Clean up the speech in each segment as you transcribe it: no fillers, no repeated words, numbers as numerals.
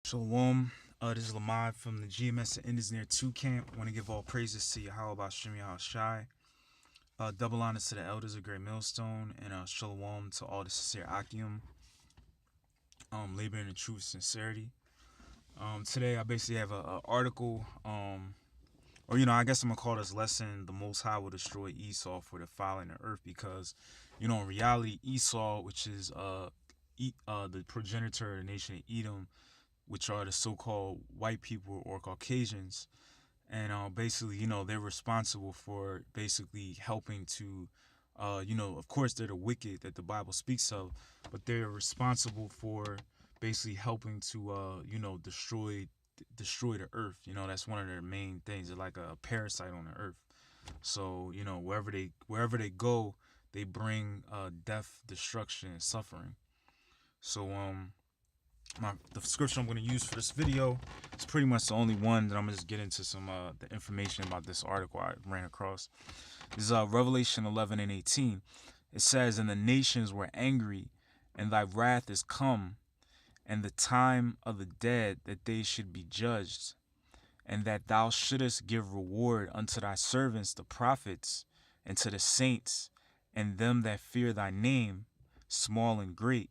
Shalom. This is Lamad from the GMS and Enders Near 2 camp. I want to give all praises to Yahawah Sham Yahawashi. Double honors to the elders of Great Millstone, and shalom to all the sincere Akim, laboring in truth and sincerity. Today I basically have a article, or I guess I'm gonna call this lesson: the Most High will destroy Esau for defiling the earth, because, in reality, Esau, which is the progenitor of the nation of Edom, which are the so-called white people or Caucasians, and basically, they're responsible for basically helping to, of course, they're the wicked that the Bible speaks of, but they're responsible for basically helping to, destroy the earth. That's one of their main things. They're like a parasite on the earth. So wherever they go, they bring death, destruction, and suffering. So the scripture I'm going to use for this video is pretty much the only one that I'm going to just get into some the information about this article I ran across. This is Revelation 11 and 18. It says, "And the nations were angry, and thy wrath is come, and the time of the dead that they should be judged, and that thou shouldest give reward unto thy servants the prophets, and to the saints, and them that fear thy name, small and great,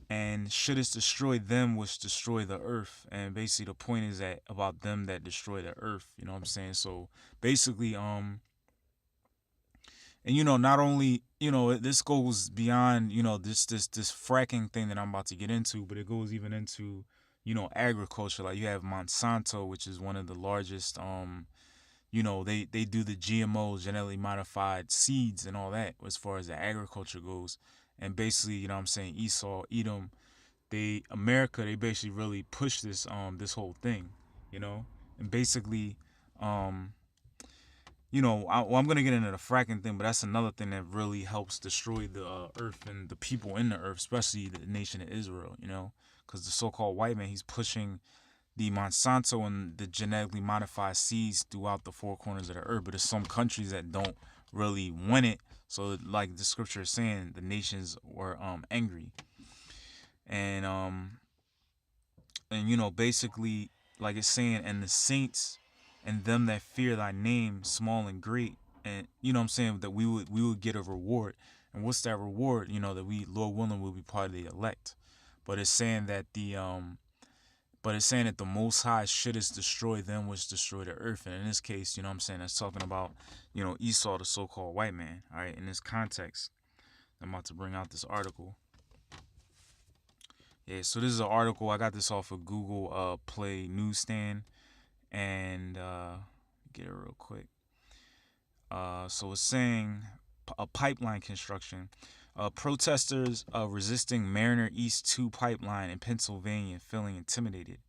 and shouldest destroy them which destroy the earth." And basically the point is that about them that destroy the earth, you know what I'm saying? So basically, and not only, this goes beyond, this fracking thing that I'm about to get into, but it goes even into, agriculture. Like, you have Monsanto, which is one of the largest, they do the GMOs, genetically modified seeds and all that, as far as the agriculture goes. And basically, what I'm saying, Esau, Edom, they basically really push this whole thing, and basically, um I'm gonna get into the fracking thing, but that's another thing that really helps destroy the earth and the people in the earth, especially the nation of Israel, because the so-called white man, he's pushing the Monsanto and the genetically modified seeds throughout the four corners of the earth. But there's some countries that don't really want it. So, like the scripture is saying, the nations were angry, and basically, like it's saying, and the saints and them that fear thy name, small and great. And what I'm saying, that we would get a reward. And what's that reward? That we, Lord willing, will be part of the elect. But it's saying that the Most High shouldest destroy them which destroy the earth. And in this case, what I'm saying, that's talking about, Esau, the so-called white man. All right, in this context, I'm about to bring out this article. Yeah, so this is an article. I got this off of Google Play Newsstand, and get it real quick. So it's saying a pipeline construction. Protesters resisting Mariner East 2 pipeline in Pennsylvania feeling intimidated.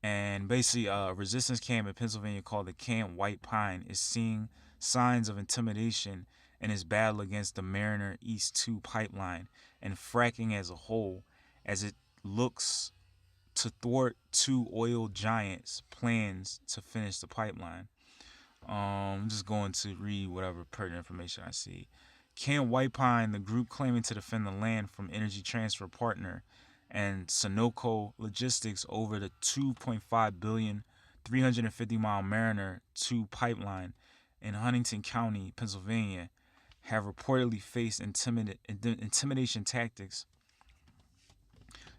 And basically, a resistance camp in Pennsylvania called the Camp White Pine is seeing signs of intimidation in its battle against the Mariner East 2 pipeline and fracking as a whole, as it looks to thwart two oil giants' plans to finish the pipeline. I'm just going to read whatever pertinent information I see. Camp White Pine, the group claiming to defend the land from Energy Transfer Partner and Sunoco Logistics over the 2.5 billion 350-mile Mariner 2 pipeline in Huntington County, Pennsylvania, have reportedly faced intimidation tactics.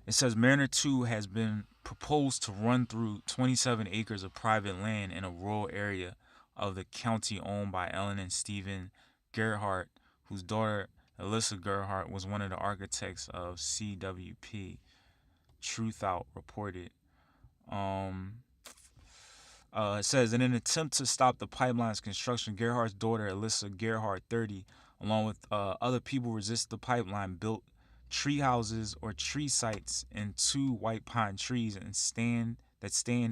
It says Mariner 2 has been proposed to run through 27 acres of private land in a rural area of the county owned by Ellen and Stephen Gerhardt, whose daughter Alyssa Gerhardt was one of the architects of CWP. Truthout reported. It says, in an attempt to stop the pipeline's construction, Gerhardt's daughter Alyssa Gerhardt, 30, along with other people resisted the pipeline, built tree houses or tree sites in two white pine trees and stand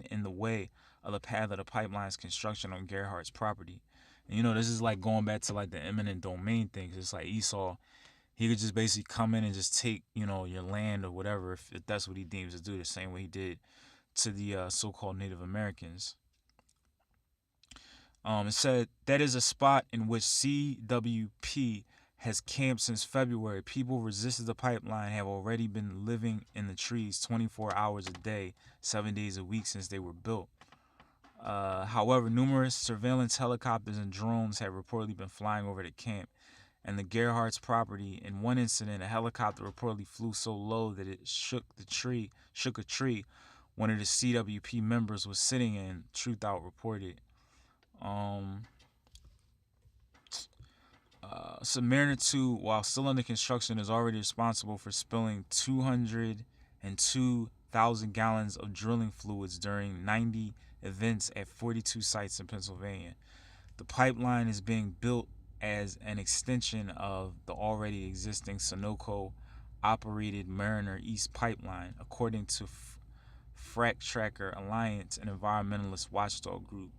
in the way of the path of the pipeline's construction on Gerhardt's property. And this is like going back to like the eminent domain things. It's like Esau, he could just basically come in and just take, your land or whatever, if that's what he deems to do, the same way he did to the so-called Native Americans. It said that is a spot in which CWP has camped since February. People resisted the pipeline have already been living in the trees 24 hours a day, 7 days a week since they were built. However, numerous surveillance helicopters and drones have reportedly been flying over the camp and the Gerhardt's property. In one incident, a helicopter reportedly flew so low that it shook a tree one of the CWP members was sitting in. Truth Out reported. Um, Submariner 2, while still under construction, is already responsible for spilling 202,000 gallons of drilling fluids during 90 events at 42 sites in Pennsylvania. The pipeline is being built as an extension of the already existing Sunoco operated Mariner East pipeline, according to Frac Tracker Alliance, an environmentalist watchdog group.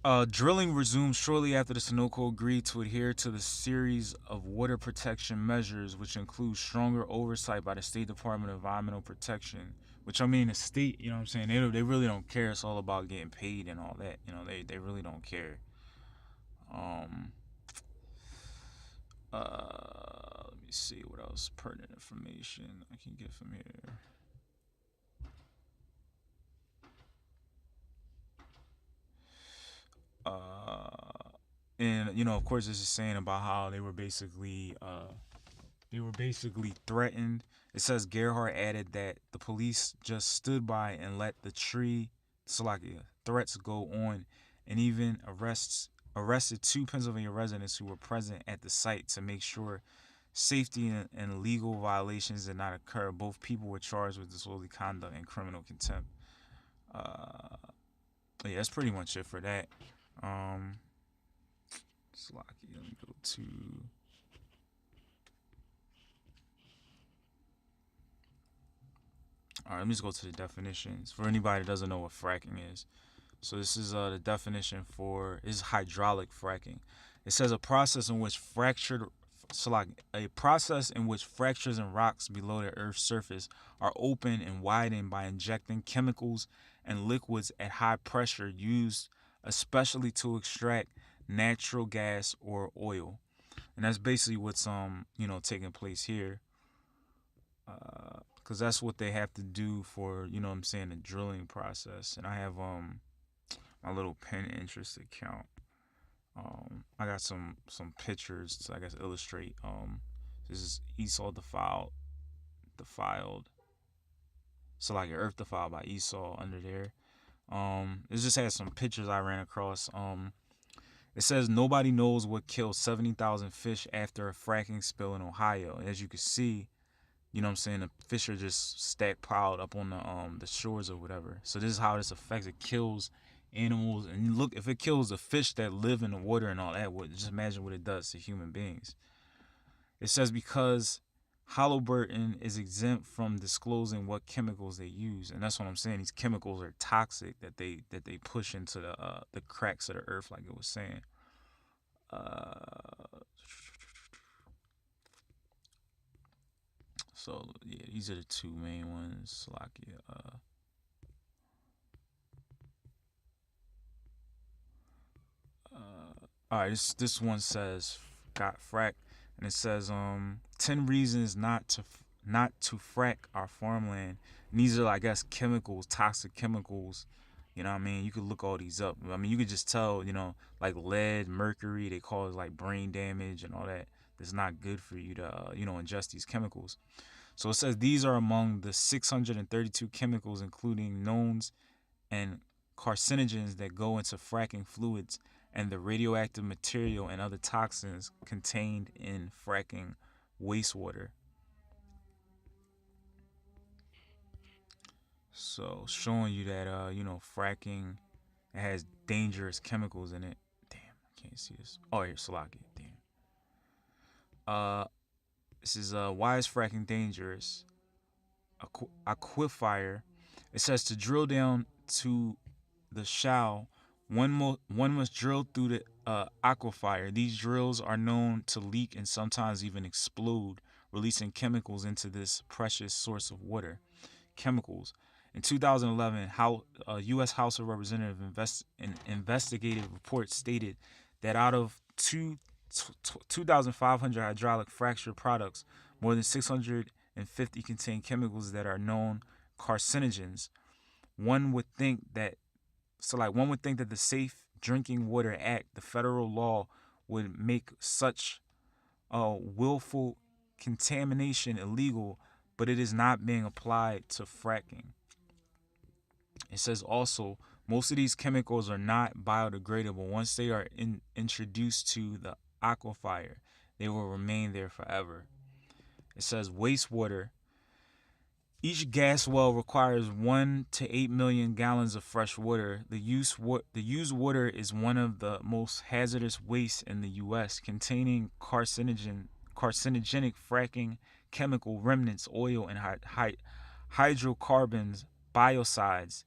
Uh, Drilling resumed shortly after the Sunoco agreed to adhere to the series of water protection measures, which include stronger oversight by the State Department of Environmental Protection. Which, I mean, the state, you know what I'm saying? They really don't care. It's all about getting paid and all that. They really don't care. Um, let me see what else pertinent information I can get from here. Uh, and of course, this is saying about how they were basically threatened. It says Gerhardt added that the police just stood by and let the threats go on, and even arrested two Pennsylvania residents who were present at the site to make sure safety and legal violations did not occur. Both people were charged with disorderly conduct and criminal contempt. Uh, yeah, that's pretty much it for that. Um, Slocky, let me go to. All right, let me just go to the definitions for anybody that doesn't know what fracking is. So this is the definition for is hydraulic fracking. It says a process in which fractures in rocks below the Earth's surface are opened and widened by injecting chemicals and liquids at high pressure, used especially to extract natural gas or oil. And that's basically what's taking place here. Because that's what they have to do for what I'm saying, the drilling process. And I have my little pen interest account. I got some pictures to, I guess, illustrate. This is Esau defiled. So like Earth defiled by Esau under there. It just has some pictures I ran across. It says nobody knows what killed 70,000 fish after a fracking spill in Ohio. And as you can see, what I'm saying, the fish are just stacked piled up on the shores or whatever. So this is how this affects. It kills animals, and look, if it kills the fish that live in the water and all that, just imagine what it does to human beings. It says because Halliburton is exempt from disclosing what chemicals they use, and that's what I'm saying. These chemicals are toxic that they push into the cracks of the earth, like it was saying. So yeah, these are the two main ones. Slovakia. All right, this one says got frack, and it says 10 reasons not to frack our farmland. And these are, I guess, chemicals, toxic chemicals. You know what I mean? You could look all these up. I mean, you could just tell, like lead, mercury, they cause like brain damage and all that. It's not good for you to, ingest these chemicals. So it says these are among the 632 chemicals, including knowns and carcinogens, that go into fracking fluids and the radioactive material and other toxins contained in fracking wastewater. So showing you that fracking has dangerous chemicals in it. Damn, I can't see this. Oh, here, Salaki. Damn. This is why is fracking dangerous? Aquifer. It says to drill down to the shale, one must drill through the aquifer. These drills are known to leak and sometimes even explode, releasing chemicals into this precious source of water. Chemicals. In 2011, U.S. House of Representatives an investigative report stated that out of 2,500 hydraulic fracture products, more than 650 contain chemicals that are known carcinogens. One would think that one would think that the Safe Drinking Water Act, the federal law, would make such willful contamination illegal, but it is not being applied to fracking. It says also most of these chemicals are not biodegradable. Once they are introduced to the aquifer, they will remain there forever. It says wastewater. Each gas well requires 1 to 8 million gallons of fresh water. The used water is one of the most hazardous wastes in the U.S., containing carcinogenic fracking chemical remnants, oil, and hydrocarbons, biocides,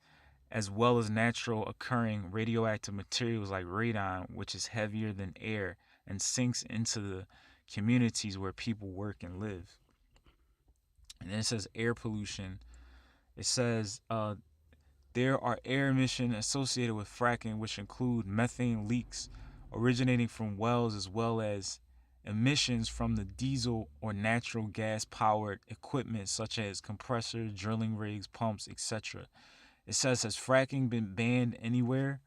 as well as natural occurring radioactive materials like radon, which is heavier than air and sinks into the communities where people work and live. And then it says air pollution. It says there are air emissions associated with fracking, which include methane leaks originating from wells, as well as emissions from the diesel or natural gas powered equipment such as compressors, drilling rigs, pumps, etc. It says, has fracking been banned anywhere?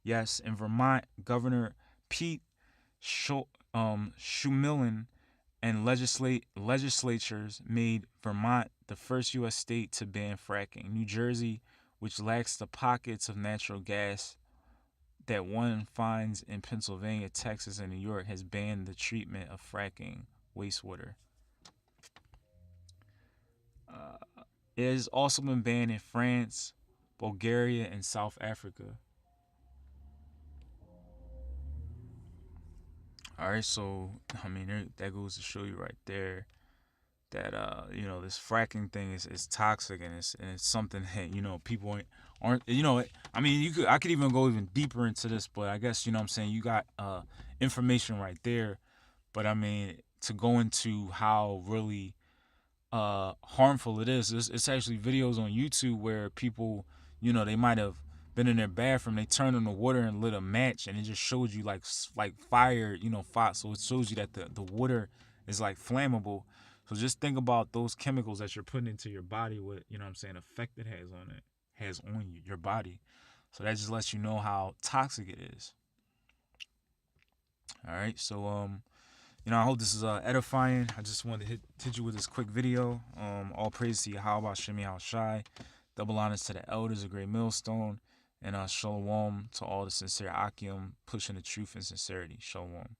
Yes, in Vermont, Governor Pete Shumilin and legislatures made Vermont the first U.S. state to ban fracking. New Jersey, which lacks the pockets of natural gas that one finds in Pennsylvania, Texas, and New York, has banned the treatment of fracking wastewater. It has also been banned in France, Bulgaria, and South Africa. All right, so I mean that goes to show you right there that this fracking thing is toxic, and it's something that people aren't I mean I could even go even deeper into this, but I guess what I'm saying, you got information right there, but I mean to go into how really harmful it is. It's actually videos on YouTube where people, they might have been in their bathroom, they turned on the water and lit a match, and it just shows you like fire, fire. So it shows you that the water is like flammable. So just think about those chemicals that you're putting into your body, what effect it has on your body. So that just lets you know how toxic it is. All right, so I hope this is edifying. I just wanted to hit you with this quick video. All praise to Yahawah, Sham, Yahawashi. Double honors to the elders, a great millstone. And shalom to all the sincere Akim, pushing the truth and sincerity. Shalom.